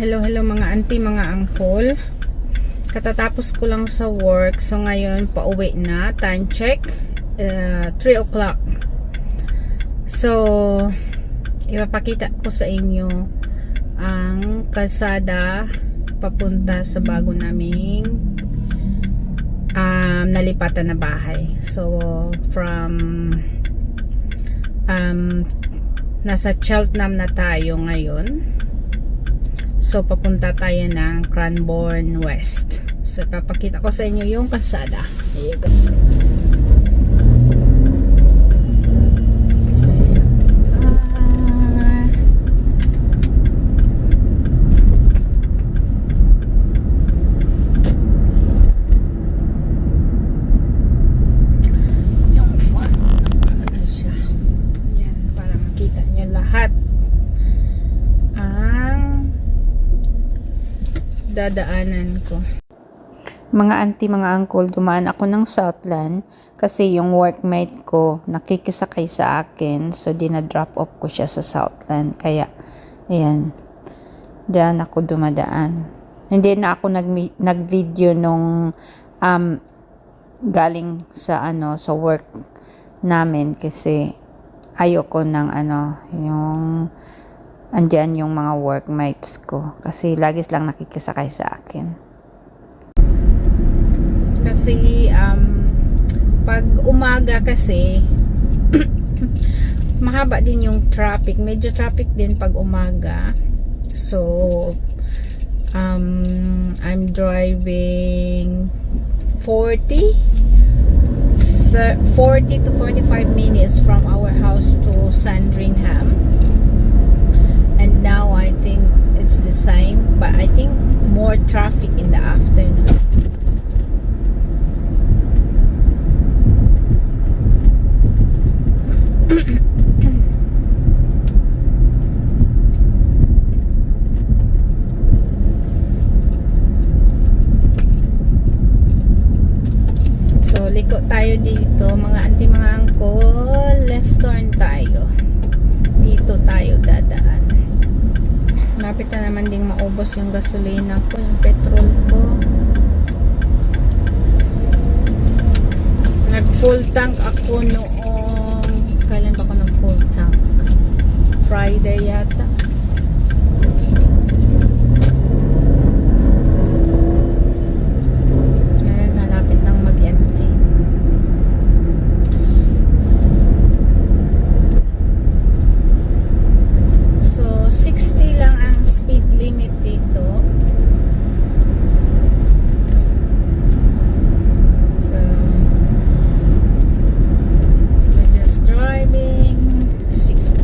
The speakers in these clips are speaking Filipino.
Hello mga auntie, mga uncle. Katatapos ko lang sa work. So ngayon pauwi na. Time check 3 o'clock. So ipapakita ko sa inyo ang kalsada papunta sa bago naming nalipatan na bahay. So from nasa Cheltenham na tayo ngayon. So, papunta tayo ng Cranbourne West. So, papakita ko sa inyo yung kalsada. There you go. Yung fun. Ano siya? Yan, para makita nyo lahat. Dadaanan ko. Mga auntie, mga uncle, dumaan ako ng Southland kasi yung workmate ko nakikisakay sa akin, so dinadrop off ko siya sa Southland, kaya ayan, diyan ako dumadaan. Hindi na ako nag-video nung galing sa sa work namin kasi ayoko ng yung andyan yung mga workmates ko kasi lagis lang nakikisakay sa akin. Kasi pag umaga kasi mahaba din yung traffic, medyo traffic din pag umaga. So I'm driving 40 to 45 minutes from our house to Sandringham. And now I think it's the same, but I think more traffic in the afternoon. So, liko tayo dito, mga auntie, mga uncle. Left turn tayo. Dito tayo dadaan. Lapit na naman ding maubos yung gasolina ko, yung petrol ko. Nag full tank ako noong, kailan ba ako nag full tank? Friday yata. Ngayon malapit nang mag-empty. So 60 lang ang speed limit dito. So we're just driving 60.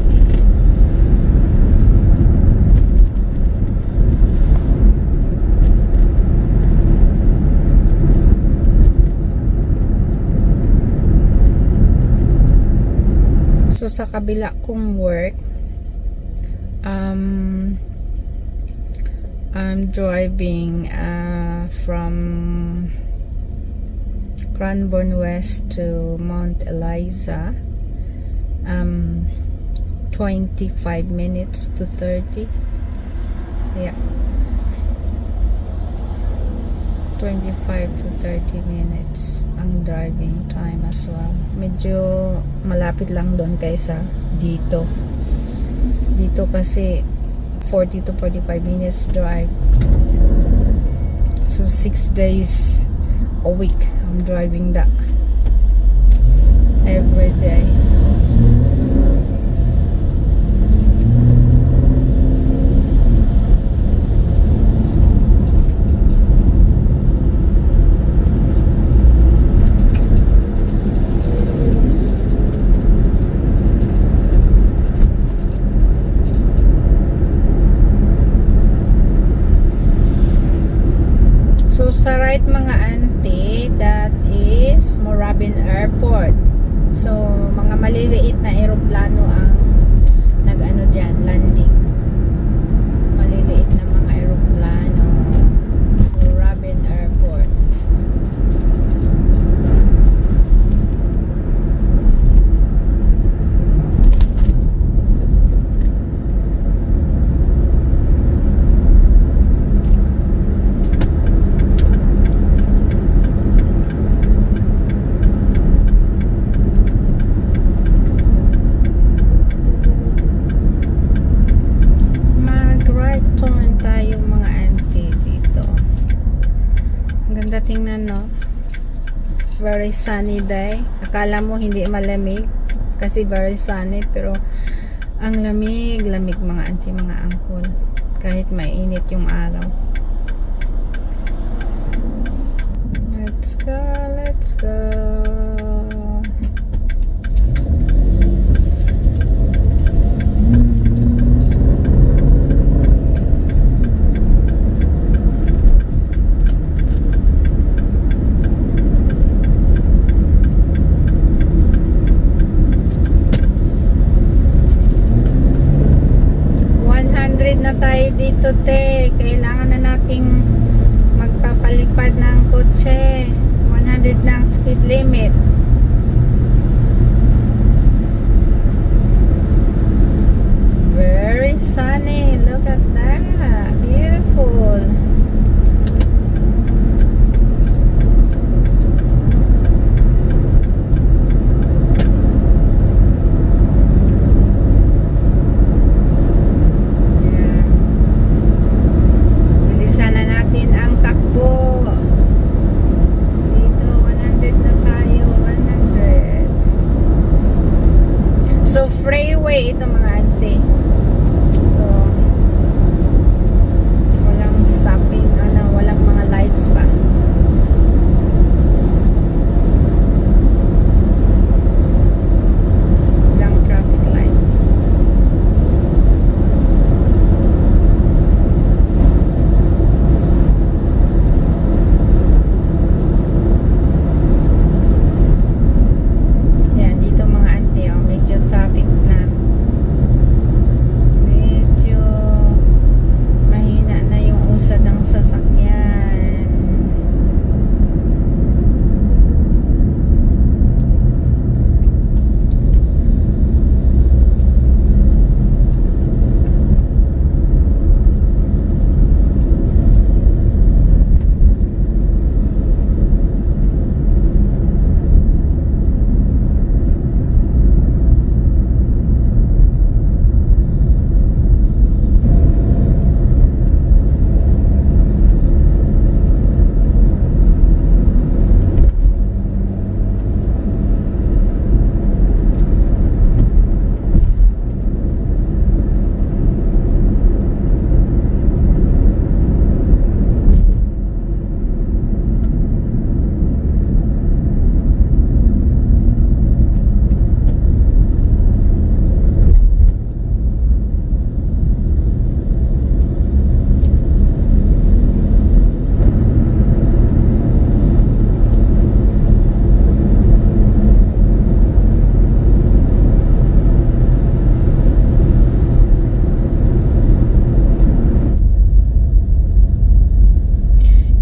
So sa kabila kong work, I'm driving from Cranbourne West to Mount Eliza, 25 minutes to 30. Yeah, 25 to 30 minutes ang driving time as well. Medyo malapit lang doon kaysa dito kasi 40 to 45 minutes drive. So 6 days a week I'm driving that every day. So sa right mga auntie, that is Moorabbin Airport. So mga maliliit na eroplano ang nag-ano dyan, landing. Maliliit na mga eroplano. Moorabbin Airport. tingnan no. Very sunny day. Akala mo hindi malamig kasi very sunny, pero ang lamig mga auntie, mga uncle, kahit mainit yung araw. Let's go, let's go. Na tayo dito, te. Kailangan na nating magpapalipad ng kotse. 100 na ang speed limit. Very sunny. Look at that. Beautiful. Freeway ito mga auntie. So walang stopping, walang mga lights pa. Walang traffic lights. Yan, dito mga auntie, medyo traffic na. Medyo mahina na yung usad ng sasakyan.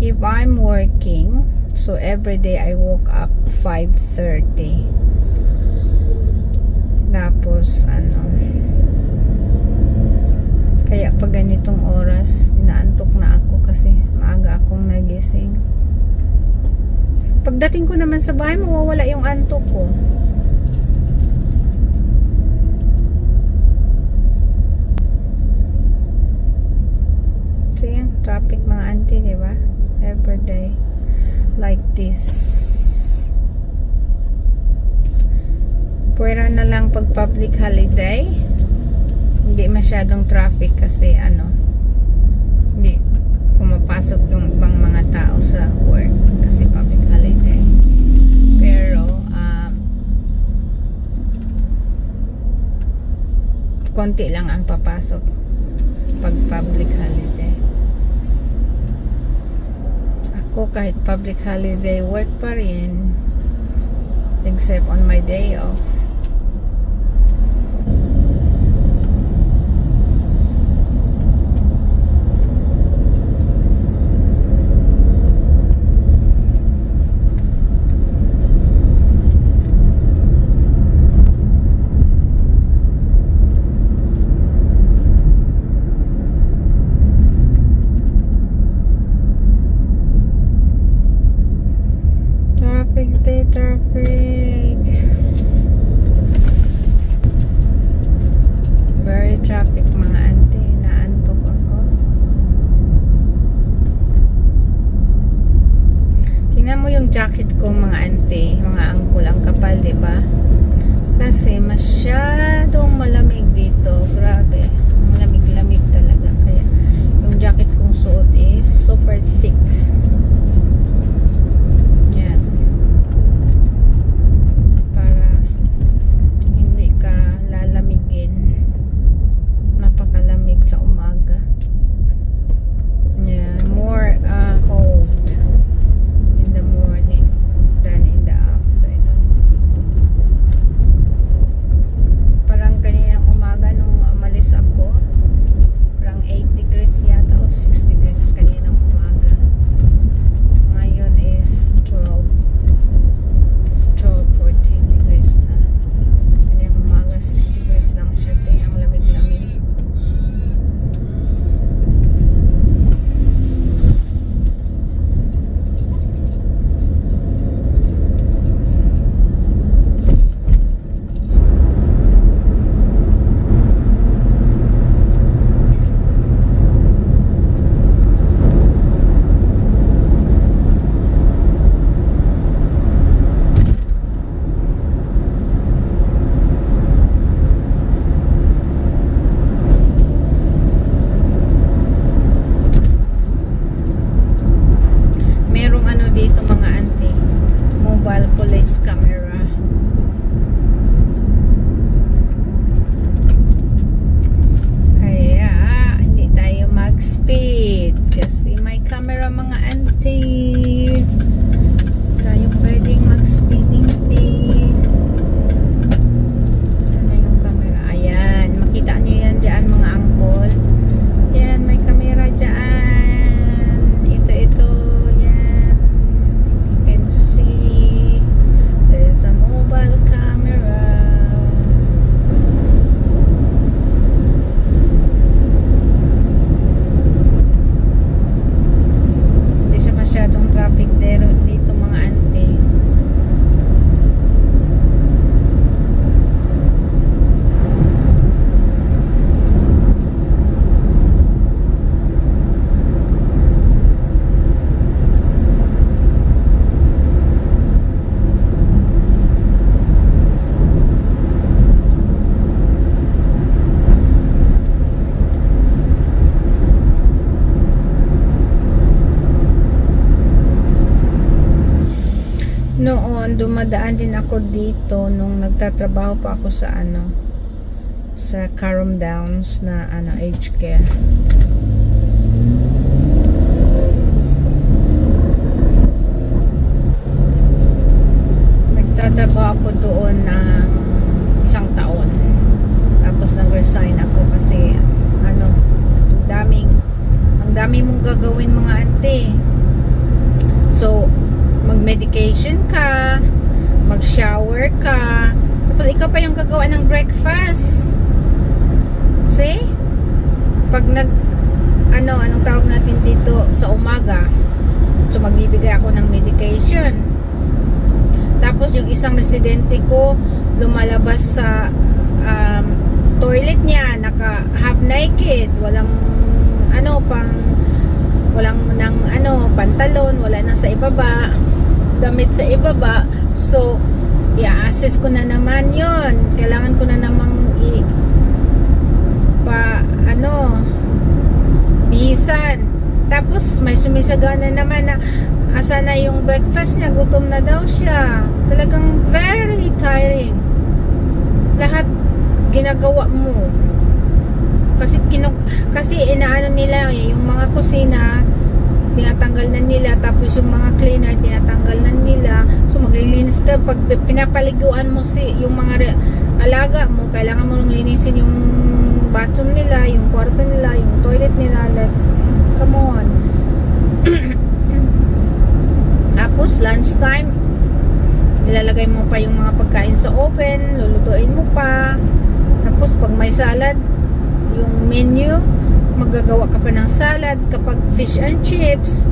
If I'm working, so every day I woke up 5:30. Tapos kaya pag ganitong oras inaantok na ako kasi maaga akong nagising. Pagdating ko naman sa bahay, mawawala yung antok ko. So yan, traffic mga auntie, di ba? Every day like this. Pwera na lang pag public holiday, hindi masyadong traffic kasi hindi pumapasok yung ibang mga tao sa work kasi public holiday. Pero konti lang ang papasok pag public holiday. Ako kahit public holiday, work pa rin except on my day off. Traffic. ba? Kasi masyadong malamig dito. Grabe. Malamig-lamig talaga. Kaya yung jacket kong suot is super thick. Yan. Para hindi ka lalamigin. Napakalamig sa umaga. Yeah, more cold in the morning than in the afternoon. Parang kaninang umaga nung umalis ako, parang 8 degrees yata o 6 degrees kaninang umaga. Ngayon is 12, 14 degrees na. Kaninang umaga 6 degrees lang siya. Kaya ang lamig-lamig. Merong ano dito mga auntie, mobile police camera. Kaya hindi tayo mag-speed kasi may camera mga auntie. Tayo pwedeng mag-speeding din. Saan na yung camera? Ayan, makita nyo yan dyan mga angkol. Yan, may camera dyan. Ito. See, there's a mobile camera. Hindi siya masyadong traffic dito mga auntie. Noon, dumadaan din ako dito nung nagtatrabaho pa ako sa sa Carom Downs na aged care. Nagtatrabaho ako doon ng 1 taon. Tapos nag-resign ako kasi ang dami mong gagawin mga ante. So, mag-medication ka, mag-shower ka, tapos ikaw pa yung gagawa ng breakfast. See? Pag anong tawag natin dito sa umaga, so magbibigay ako ng medication. Tapos yung isang residente ko lumalabas sa toilet niya, naka half naked, walang pantalon, wala nang sa ibaba, damit sa ibaba. So i-assess ko na naman yon. Kailangan ko na namang bihisan. Tapos may sumisagana naman na asa na yung breakfast niya, gutom na daw siya. Talagang very tiring. Lahat ginagawa mo. Kasi inaano nila yung mga kusina, tinatanggal na nila, tapos yung mga cleaner tinatanggal na nila. So maglilinis ka pag pinapaliguan mo yung mga alaga mo, kailangan mo nung linisin yung bathroom nila, yung kwarto nila, yung toilet nila. Like, come on. Tapos lunchtime, ilalagay mo pa yung mga pagkain sa oven, lulutuin mo pa. Tapos pag may salad, yung menu, maggagawa ka pa ng salad. Kapag fish and chips,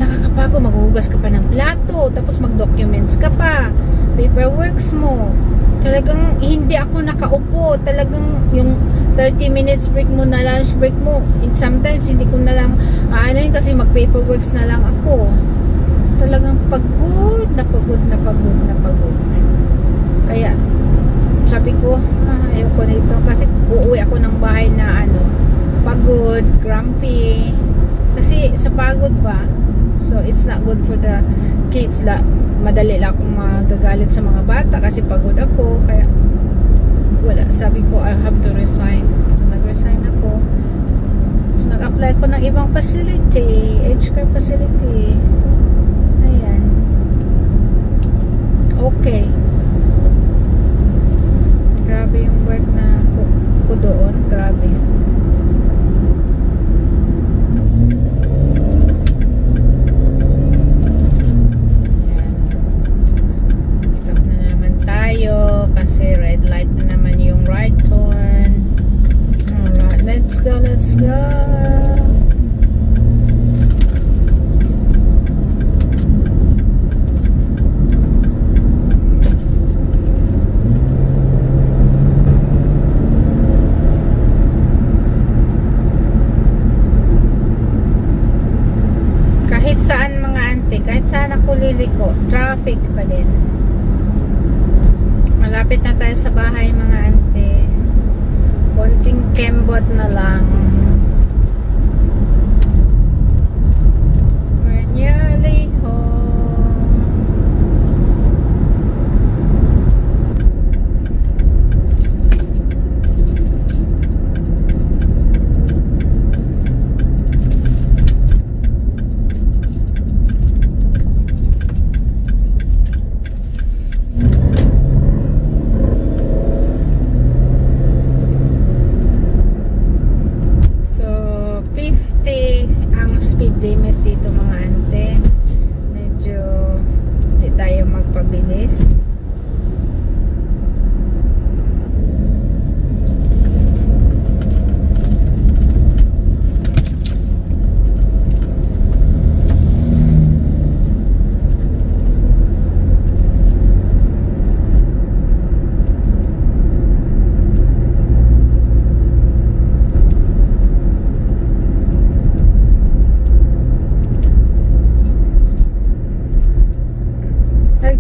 nakakapagod, maghuhugas ka pa ng plato, tapos mag-documents ka pa, paperworks mo. Talagang hindi ako nakaupo. Talagang yung 30 minutes break mo na lunch break mo, and sometimes hindi ko na lang kasi mag-paperworks na lang ako. Talagang pagod na pagod. Kaya sabi ko, ayoko nito kasi uuwi ako ng bahay na pagod, grumpy. Kasi sa pagod ba, so it's not good for the kids. Madali lang akong magagalit sa mga bata kasi pagod ako. Kaya wala, sabi ko I have to resign. So, nag-resign ako. So, nag-apply ko ng ibang facility, aged care facility. Ayan. Okay. Grabe yung work na ko doon. Grabe. Stop na naman tayo kasi red light na naman yung right turn. Alright, let's go, let's go. Kahit saan mga ante, kahit saan ako liliko, traffic pa din. Malapit na tayo sa bahay mga ante. Konting kembot na lang. We're nearly home. Speed limit dito mga ante. Medyo di tayo magpabilis.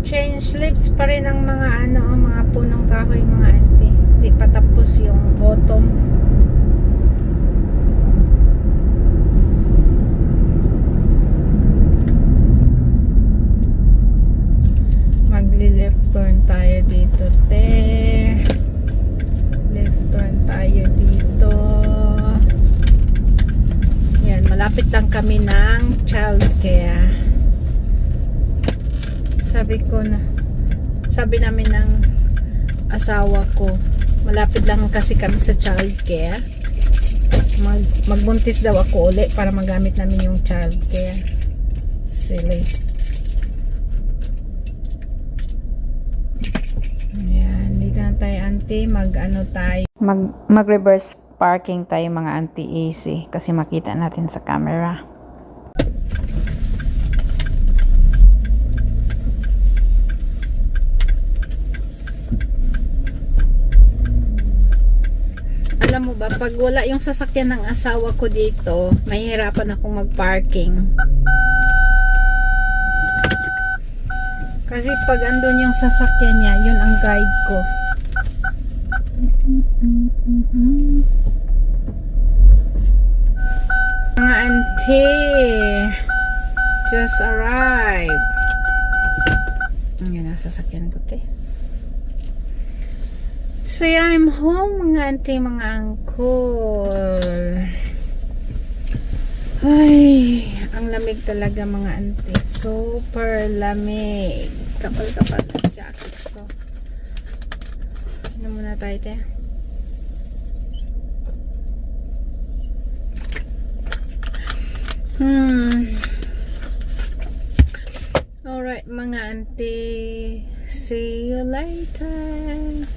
Change leaves pa rin ang mga mga punong kahoy mga auntie. Hindi pa tapos yung autumn. Magli-left turn tayo dito, left turn tayo dito. Yan, malapit lang kami ng childcare. Sabi namin ng asawa ko, malapit lang kasi kami sa childcare. Magbuntis daw ako uli para magamit namin yung childcare. Silly. Ayan, dito na tayo auntie, mag-reverse parking tayo mga auntie easy kasi makita natin sa camera. Alam mo ba, pag wala yung sasakyan ng asawa ko dito, mahihirapan akong mag-parking. Kasi pag andun yung sasakyan niya, yun ang guide ko. Mga auntie, just arrived. Yan ang sasakyan ko, te. So yeah, I'm home mga auntie, mga uncle. Ay, ang lamig talaga mga auntie. Super lamig. Kapal-kapal ng jacket ko. Ano muna tayo, te? Alright mga auntie. See you later.